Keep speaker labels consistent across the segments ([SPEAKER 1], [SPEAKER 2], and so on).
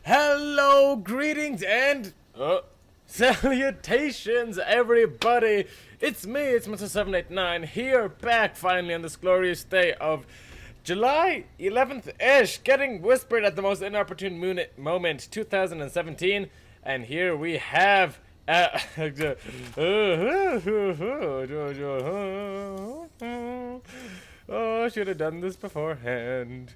[SPEAKER 1] Hello, greetings, and salutations, everybody! It's me, it's Mr. 789 here, back finally on this glorious day of July 11th-ish, getting whispered at the most inopportune moment, 2017, and here we have I should have done this beforehand.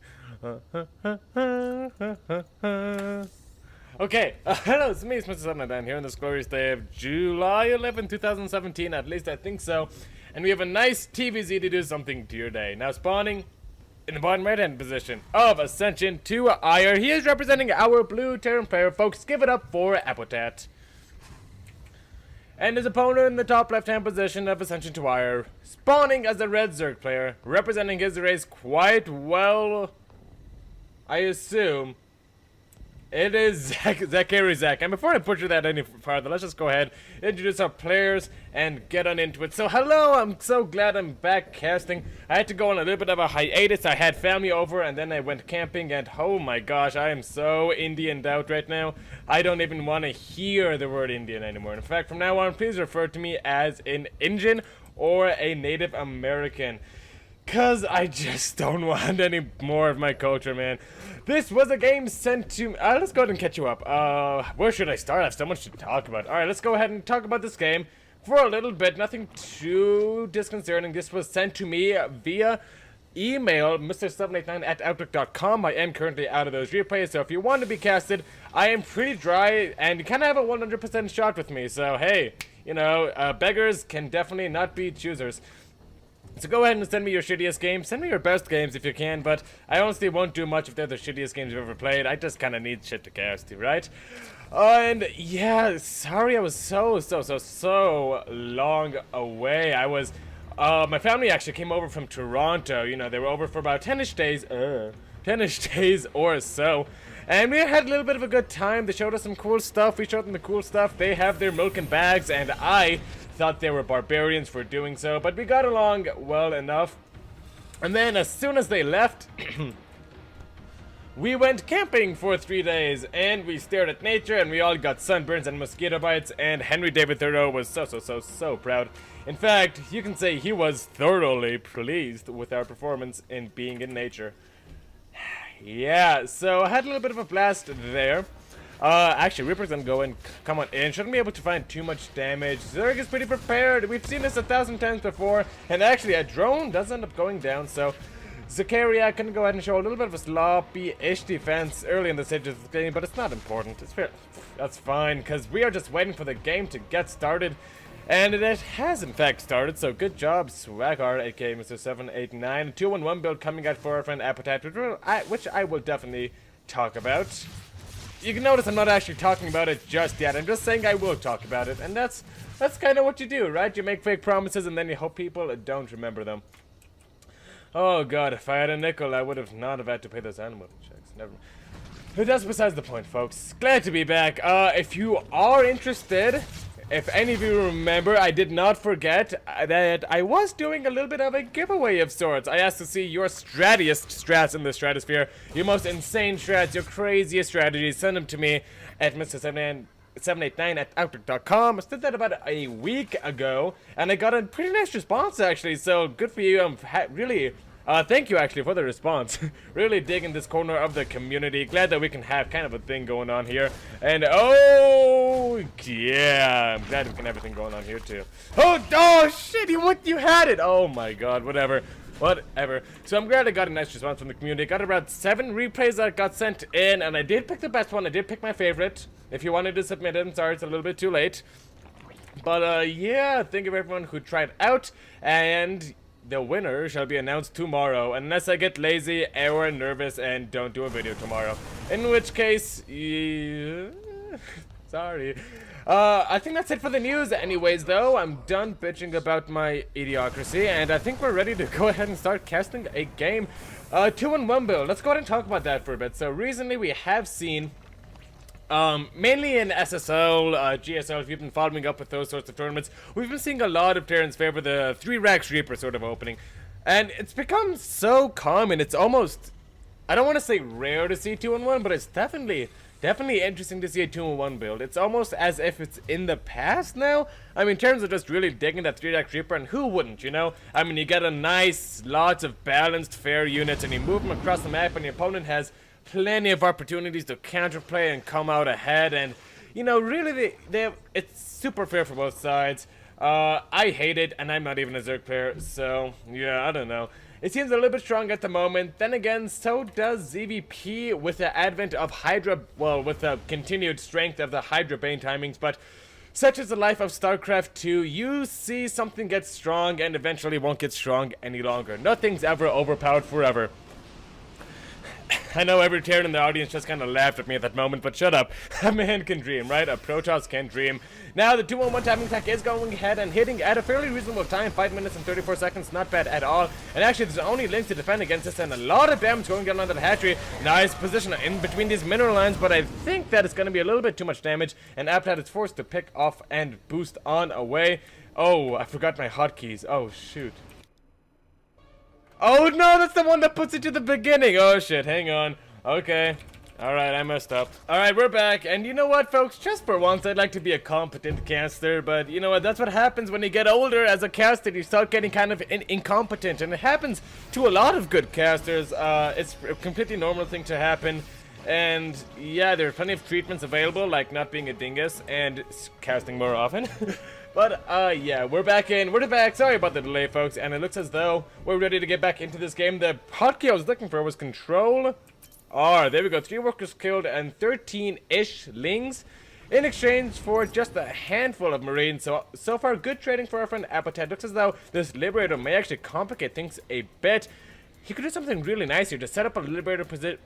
[SPEAKER 1] Okay, hello, it's me, it's Mr. 789 here on this glorious day of July 11, 2017, at least I think so. And we have a nice TvZ to do something to your day. Now spawning in the bottom right hand position of Ascension to Ire. He is representing our blue Terran player, folks. Give it up for Apotat. And his opponent in the top left hand position of Ascension to Ire, spawning as a red Zerg player, representing his race quite well, I assume. It is zacarizac. And before I butcher that any farther, let's just go ahead, introduce our players, and get on into it. So hello, I'm so glad I'm back casting. I had to go on a little bit of a hiatus. I had family over, and then I went camping, and oh my gosh, I am so Indianed out right now. I don't even want to hear the word Indian anymore. In fact, from now on, please refer to me as an Indian or a Native American. Cause I just don't want any more of my culture, man. This was a game sent to let's go ahead and catch you up. Where should I start? I have so much to talk about. Alright, let's go ahead and talk about this game for a little bit. Nothing too disconcerting. This was sent to me via email, mr789@outlook.com. I am currently out of those replays, so if you want to be casted, I am pretty dry, and you kind of have a 100% shot with me. So hey, you know, beggars can definitely not be choosers. So go ahead and send me your shittiest games. Send me your best games if you can, but I honestly won't do much if they're the shittiest games you've ever played. I just kind of need shit to cast, right? And yeah, sorry I was so long away. I was, my family actually came over from Toronto. You know, they were over for about 10-ish days, 10-ish days or so. And we had a little bit of a good time. They showed us some cool stuff. We showed them the cool stuff. They have their milk and bags, and I thought they were barbarians for doing so, but we got along well enough. And then as soon as they left, we went camping for 3 days, and we stared at nature, and we all got sunburns and mosquito bites, and Henry David Thoreau was so proud. In fact, you can say he was thoroughly pleased with our performance in being in nature. Yeah, so I had a little bit of a blast there. Actually, Reaper's gonna go and come on in. Shouldn't be able to find too much damage. Zerg is pretty prepared. We've seen this 1,000 times before. And actually, a drone does end up going down. So, zacarizac can go ahead and show a little bit of a sloppy-ish defense early in the stages of the game. But it's not important. It's fair. That's fine, because we are just waiting for the game to get started. And it has, in fact, started. So, good job, Swaggar, aka Mr. 789. 2-1-1 build coming out for our friend Apotat, which I will definitely talk about. You can notice I'm not actually talking about it just yet. I'm just saying I will talk about it, and that's kind of what you do, right? You make fake promises, and then you hope people don't remember them. Oh god, if I had a nickel, I would have not have had to pay those animal checks. Never. But that's besides the point, folks. Glad to be back. If you are interested, if any of you remember, I did not forget that I was doing a little bit of a giveaway of sorts. I asked to see your strattiest strats in the stratosphere, your most insane strats, your craziest strategies. Send them to me at mr789@outlook.com. I did that about a week ago, and I got a pretty nice response, actually, so good for you. I'm really... thank you, actually, for the response. Really digging this corner of the community. Glad that we can have kind of a thing going on here. And, oh, yeah, I'm glad we can have a thing going on here, too. Oh, shit, you had it. Oh, my God, whatever. So I'm glad I got a nice response from the community. Got about 7 replays that got sent in, and I did pick the best one. I did pick my favorite. If you wanted to submit it, I'm sorry, it's a little bit too late. But, yeah, thank you everyone who tried out, and... the winner shall be announced tomorrow, unless I get lazy or nervous and don't do a video tomorrow. In which case, sorry. I think that's it for the news anyways, though. I'm done bitching about my idiocracy, and I think we're ready to go ahead and start casting a game. 2-1 build. Let's go ahead and talk about that for a bit. So recently we have seen... mainly in SSL, GSL, if you've been following up with those sorts of tournaments, we've been seeing a lot of Terrans favor the 3 Rax Reaper sort of opening. And it's become so common, it's almost, I don't want to say rare to see 2-in-1, but it's definitely interesting to see a 2-in-1 build. It's almost as if it's in the past now. I mean, in terms of just really digging that 3-deck Reaper, and who wouldn't, you know? I mean, you get a nice, lots of balanced, fair units, and you move them across the map, and your opponent has plenty of opportunities to counterplay and come out ahead, and, you know, really, it's super fair for both sides. I hate it, and I'm not even a Zerg player, so, yeah, I don't know. It seems a little bit strong at the moment. Then again, so does ZVP with the advent of Hydra, well, with the continued strength of the Hydra Bane timings, but such is the life of Starcraft 2, you see something get strong and eventually won't get strong any longer. Nothing's ever overpowered forever. I know every Terran in the audience just kind of laughed at me at that moment, but shut up. A man can dream, right? A Protoss can dream. Now, the 2-on-1 timing attack is going ahead and hitting at a fairly reasonable time, 5 minutes and 34 seconds, not bad at all. And actually, there's only Link to defend against this, and a lot of damage going down onto the hatchery. Nice position in between these mineral lines, but I think that it's going to be a little bit too much damage, and Apotat is forced to pick off and boost on away. Oh, I forgot my hotkeys. Oh, shoot. Oh no, that's the one that puts it to the beginning. Oh shit, hang on. Okay. Alright, I messed up. Alright, we're back. And you know what, folks? Just for once, I'd like to be a competent caster. But you know what? That's what happens when you get older as a caster. You start getting kind of incompetent. And it happens to a lot of good casters. It's a completely normal thing to happen. And yeah, there are plenty of treatments available, like not being a dingus and casting more often. But, yeah, we're back. Sorry about the delay, folks. And it looks as though we're ready to get back into this game. The hotkey I was looking for was Control R. There we go. 3 workers killed and 13-ish lings in exchange for just a handful of Marines. So far, good trading for our friend Apotat. Looks as though this Liberator may actually complicate things a bit. He could do something really nice here to set up a Liberator position.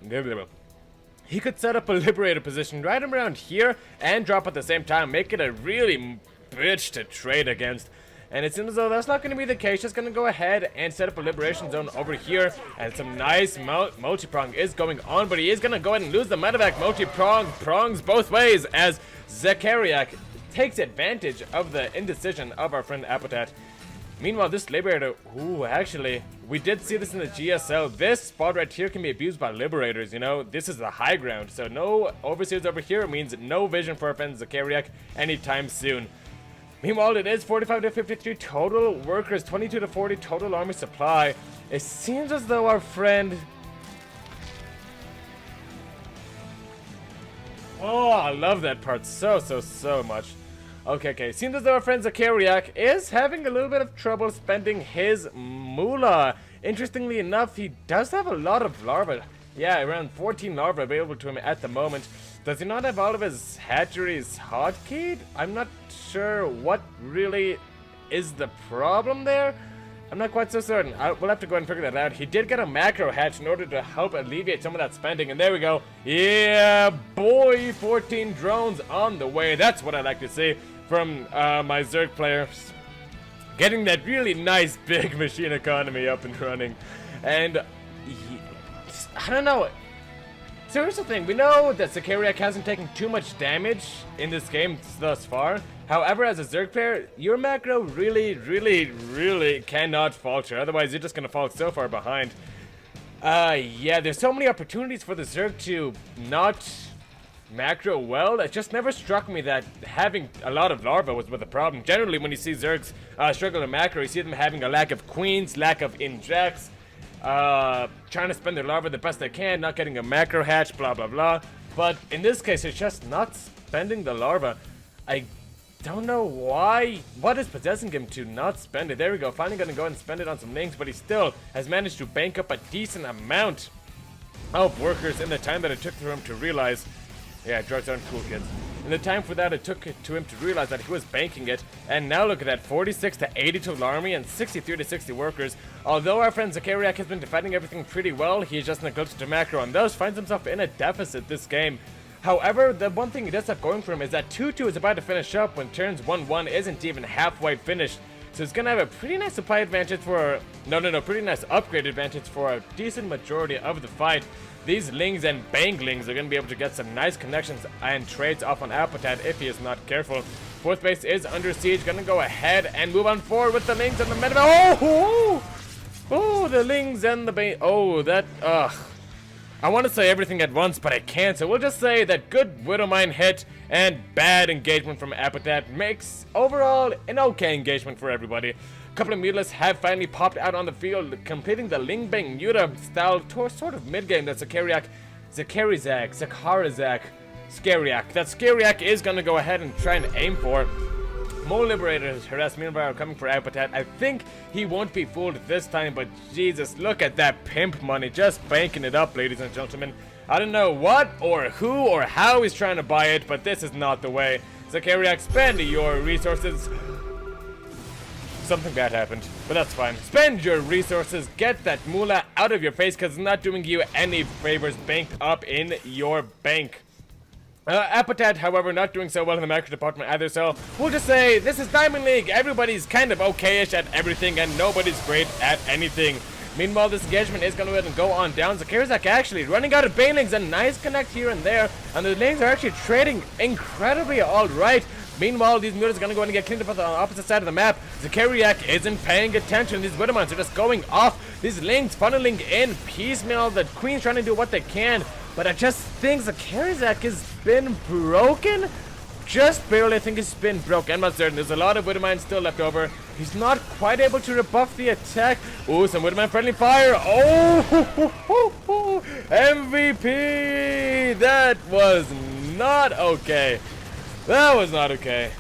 [SPEAKER 1] He could set up a Liberator position right around here and drop at the same time, make it a really bitch to trade against. And it seems as though that's not going to be the case. Just going to go ahead and set up a liberation zone over here. And some nice multi-prong is going on, but he is going to go ahead and lose the medevac. Multi-prong prongs both ways as zacarizac takes advantage of the indecision of our friend Apotat. Meanwhile, this Liberator, ooh, actually, we did see this in the GSL. This spot right here can be abused by Liberators, you know? This is the high ground, so no Overseers over here means no vision for our friend zacarizac anytime soon. Meanwhile, it is 45 to 53 total workers, 22 to 40 total army supply. It seems as though our friend... Oh, I love that part so much. Okay. Seems as though our friend zacarizac is having a little bit of trouble spending his moolah. Interestingly enough, he does have a lot of larvae. Yeah, around 14 larvae available to him at the moment. Does he not have all of his hatcheries hotkeyed? I'm not sure what really is the problem there. I'm not quite so certain. We'll have to go ahead and figure that out. He did get a macro hatch in order to help alleviate some of that spending, and there we go. Yeah, boy, 14 drones on the way. That's what I like to see from my Zerg players. Getting that really nice big machine economy up and running. And I don't know. So here's the thing, we know that zacarizac hasn't taken too much damage in this game thus far. However, as a Zerg player, your macro really cannot falter. Otherwise, you're just gonna fall so far behind. Yeah, there's so many opportunities for the Zerg to not macro well. It just never struck me that having a lot of larvae was the problem. Generally, when you see Zergs struggle to macro, you see them having a lack of queens, lack of injects, trying to spend their larvae the best they can, not getting a macro hatch, blah blah blah. But in this case, it's just not spending the larva. I don't know why. What is possessing him to not spend it? There we go. Finally gonna go and spend it on some links, but he still has managed to bank up a decent amount of workers in the time that it took for him to realize. Yeah, drugs aren't cool, kids. In the time for that, it took to him to realize that he was banking it. And now look at that, 46 to 82 army and 63 to 60 workers. Although our friend zacarizac has been defending everything pretty well, he just neglected to macro and thus finds himself in a deficit this game. However, the one thing he does have going for him is that 2-2 is about to finish up when turns 1-1 isn't even halfway finished. So he's gonna have a pretty nice supply advantage for, pretty nice upgrade advantage for a decent majority of the fight. These lings and banglings are going to be able to get some nice connections and trades off on Apotat if he is not careful. Fourth base is under siege. Going to go ahead and move on forward with the lings and the medevac. Oh, the Lings and the Bane. Oh, that, ugh. I want to say everything at once, but I can't, so we'll just say that good Widowmine hit and bad engagement from Apotat makes overall an okay engagement for everybody. A couple of mutalists have finally popped out on the field, completing the Ling Bang Muta style sort of mid-game that zacarizac, Scariac. That Scariac is going to go ahead and try and aim for. More Liberators harass meanwhile are coming for Apotat. I think he won't be fooled this time, but Jesus, look at that pimp money, just banking it up, ladies and gentlemen. I don't know what or who or how he's trying to buy it, but this is not the way. Zacarizac, spend your resources. Something bad happened, but that's fine. Spend your resources, get that moolah out of your face, because it's not doing you any favors banked up in your bank. Apotat, however, not doing so well in the macro department either, so we'll just say this is Diamond League. Everybody's kind of okay-ish at everything, and nobody's great at anything. Meanwhile, this engagement is going to go ahead and go on down. Zacarizac actually running out of Banelings, a nice connect here and there, and the Lings are actually trading incredibly alright. Meanwhile, these mutants are going to go ahead and get cleaned up on the opposite side of the map. Zacarizac isn't paying attention. These Widowmines are just going off. These Lings funneling in piecemeal. The Queen's trying to do what they can. But I just think Zacarizac has been broken. Just barely, I think he's been broken. I'm not certain. There's a lot of Widowmine still left over. He's not quite able to rebuff the attack. Ooh, some Widowmine friendly fire. Oh, MVP. That was not okay. That was not okay.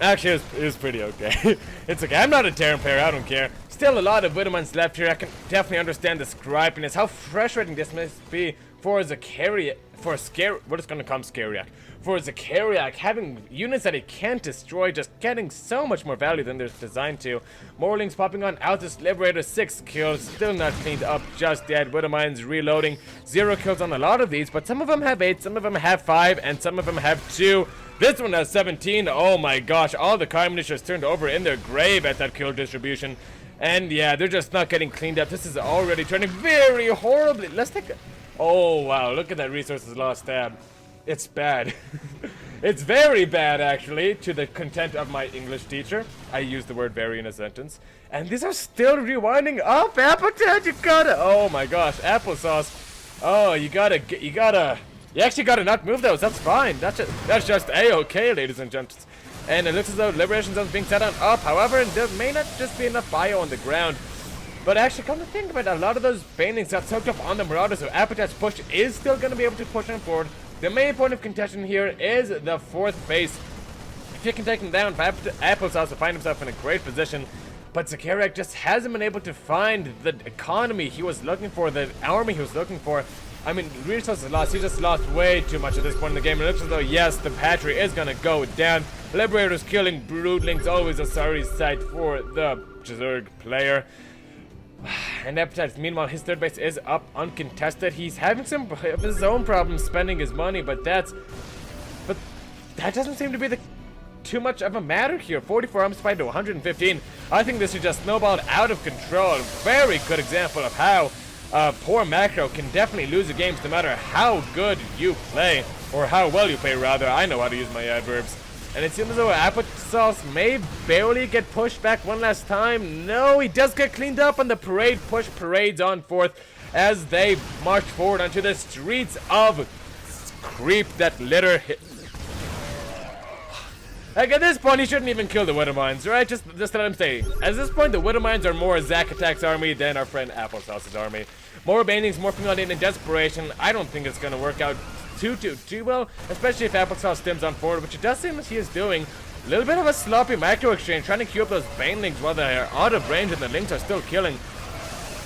[SPEAKER 1] Actually, it was pretty okay. It's okay. I'm not a Terran player. I don't care. Still a lot of Widowmines left here. I can definitely understand the scripiness. How frustrating this must be for Zacariac. For what is going to come Scariac. For Zacariac, having units that he can't destroy, just getting so much more value than they're designed to. More Lings popping on. Altus Liberator, 6 kills. Still not cleaned up just yet. Widowmines reloading. 0 kills on a lot of these, but some of them have 8, some of them have 5, and some of them have 2. This one has 17. Oh my gosh, all the Carminators turned over in their grave at that kill distribution. And yeah, they're just not getting cleaned up. This is already turning very horribly. Let's take a... Oh wow, look at that resources lost tab. It's bad. It's very bad, actually, to the content of my English teacher. I used the word very in a sentence. And these are still rewinding up. Apotat, you gotta... Oh my gosh, applesauce. Oh, you actually gotta not move those. That's fine. That's just A-okay, ladies and gents. And it looks as though Liberation Zone's being set on up. However, there may not just be enough bio on the ground. But actually, come to think about it, a lot of those Banelings got soaked up on the Marauders, so Apotat's push is still going to be able to push on forward. The main point of contention here is the 4th base. If you can take him down, Applesauce will find himself in a great position. But Zacarizac just hasn't been able to find the economy he was looking for, the army he was looking for. I mean, resources lost. He just lost way too much at this point in the game. It looks as though, yes, the Patry is going to go down. Liberators killing Broodlings, always a sorry sight for the Zerg player. And Apotat, meanwhile, his 3rd base is up uncontested. He's having some of his own problems spending his money, but that doesn't seem to be too much of a matter here. 44 arms fight to 115. I think this is just snowballed out of control. Very good example of how poor macro can definitely lose the games no matter how good you play, or how well you play rather. I know how to use my adverbs. And it seems as though Applesauce may barely get pushed back one last time. No, he does get cleaned up, and the parade push parades on forth as they march forward onto the streets of creep that litter. Like, at this point, he shouldn't even kill the Widowmines, right? Just let him stay. At this point, the Widowmines are more Zacatac's army than our friend Applesauce's army. More Banelings morphing on in desperation. I don't think it's going to work out too well, especially if Applesauce stems on forward, which it does seem as he is doing. A little bit of a sloppy macro exchange, trying to queue up those Banelings while they're out of range and the Lings are still killing.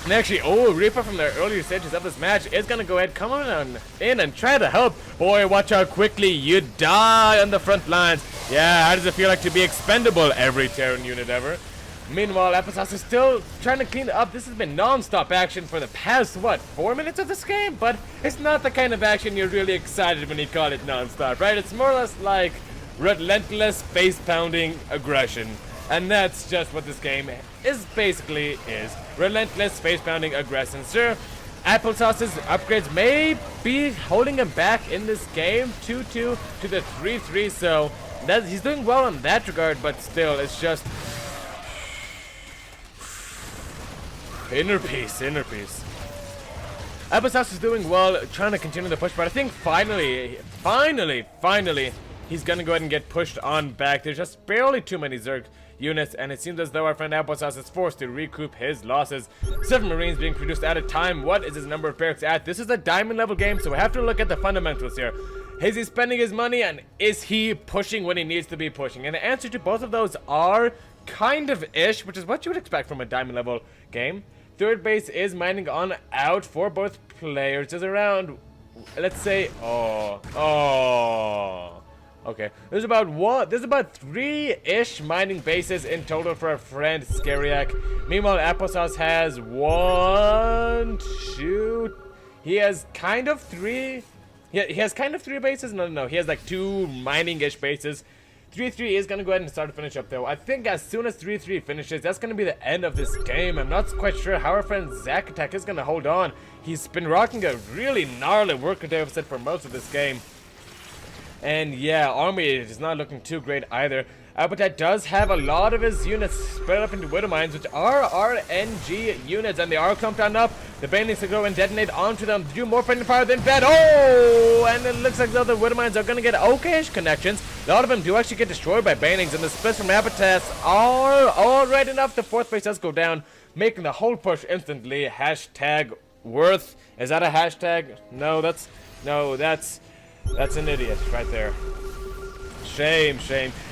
[SPEAKER 1] And actually, Reaper from the earlier stages of this match is going to go ahead, come on in and try to help. Boy, watch out quickly, you die on the front lines. Yeah, how does it feel like to be expendable, every Terran unit ever? Meanwhile, Applesauce is still trying to clean up. This has been non-stop action for the past, 4 minutes of this game? But it's not the kind of action you're really excited when you call it non-stop, right? It's more or less like relentless face-pounding aggression. And that's just what this game basically is. Relentless face-pounding aggression. Sure, Applesauce's upgrades may be holding him back in this game. 2-2 to the 3-3, so he's doing well in that regard, but still, it's just... inner peace, inner peace. Apotat is doing well, trying to continue the push, but I think finally, he's gonna go ahead and get pushed on back. There's just barely too many Zerg units, and it seems as though our friend Apotat is forced to recoup his losses. 7 Marines being produced at a time. What is his number of barracks at? This is a diamond level game, so we have to look at the fundamentals here. Is he spending his money, and is he pushing when he needs to be pushing? And the answer to both of those are kind of ish, which is what you would expect from a diamond level game. Third base is mining on out for both players. There's around, let's say, okay. There's about 3-ish mining bases in total for our friend zacarizac. Meanwhile, Apotat has 1, 2. He has kind of 3. Yeah, he has kind of 3 bases. No. He has like 2 mining-ish bases. 3-3 is going to go ahead and start to finish up, though. I think as soon as 3-3 finishes, that's going to be the end of this game. I'm not quite sure how our friend zacarizac is going to hold on. He's been rocking a really gnarly worker deficit for most of this game. And yeah, army is not looking too great either. Apotat does have a lot of his units spread up into widow mines, which are RNG units, and they are clumped on up. The banelings will go and detonate onto them, do more friendly fire than bad. Oh! And it looks like the other widow mines are going to get okay-ish connections. A lot of them do actually get destroyed by banelings, and the splits from Apotat are all right enough. The 4th base does go down, making the whole push instantly. Hashtag worth. Is that a hashtag? No, that's an idiot right there. Shame.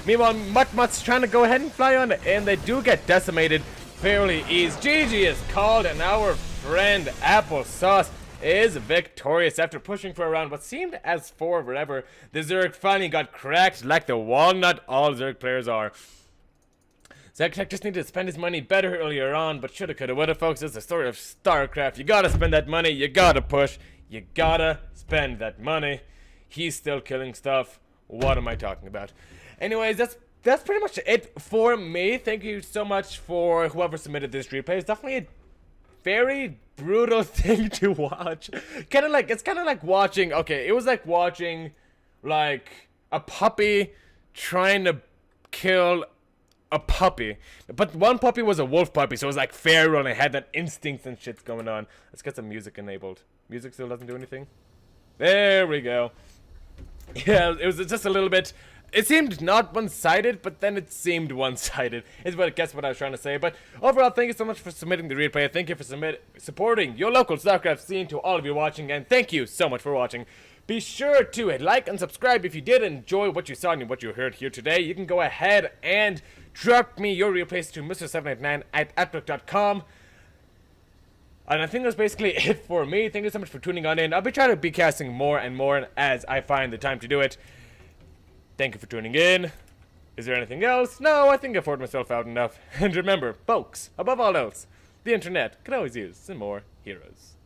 [SPEAKER 1] Meanwhile, Mutt's trying to go ahead and fly on, and they do get decimated fairly easy. GG is called, and our friend Applesauce is victorious after pushing for around what seemed as for forever. The Zerg finally got cracked like the walnut all Zerg players are. zacarizac just needed to spend his money better earlier on, but shoulda, coulda, woulda, folks. It's the story of Starcraft. You gotta spend that money, you gotta push, you gotta spend that money. He's still killing stuff. What am I talking about? Anyways, that's pretty much it for me. Thank you so much for whoever submitted this replay. It's definitely a very brutal thing to watch. It's kind of like watching. Okay, it was like watching like a puppy trying to kill a puppy, but one puppy was a wolf puppy, so it was like feral and it had that instincts and shit going on. Let's get some music enabled. Music still doesn't do anything. There we go. Yeah, it was just a little bit. It seemed not one-sided, but then it seemed one-sided. Is what I guess what I was trying to say. But overall, thank you so much for submitting the replay. Thank you for supporting your local Starcraft scene. To all of you watching, and thank you so much for watching. Be sure to hit like and subscribe if you did enjoy what you saw and what you heard here today. You can go ahead and drop me your replays to Mr789@outlook.com. And I think that's basically it for me. Thank you so much for tuning on in. I'll be trying to be casting more and more as I find the time to do it. Thank you for tuning in. Is there anything else? No, I think I've poured myself out enough. And remember, folks, above all else, the internet could always use some more heroes.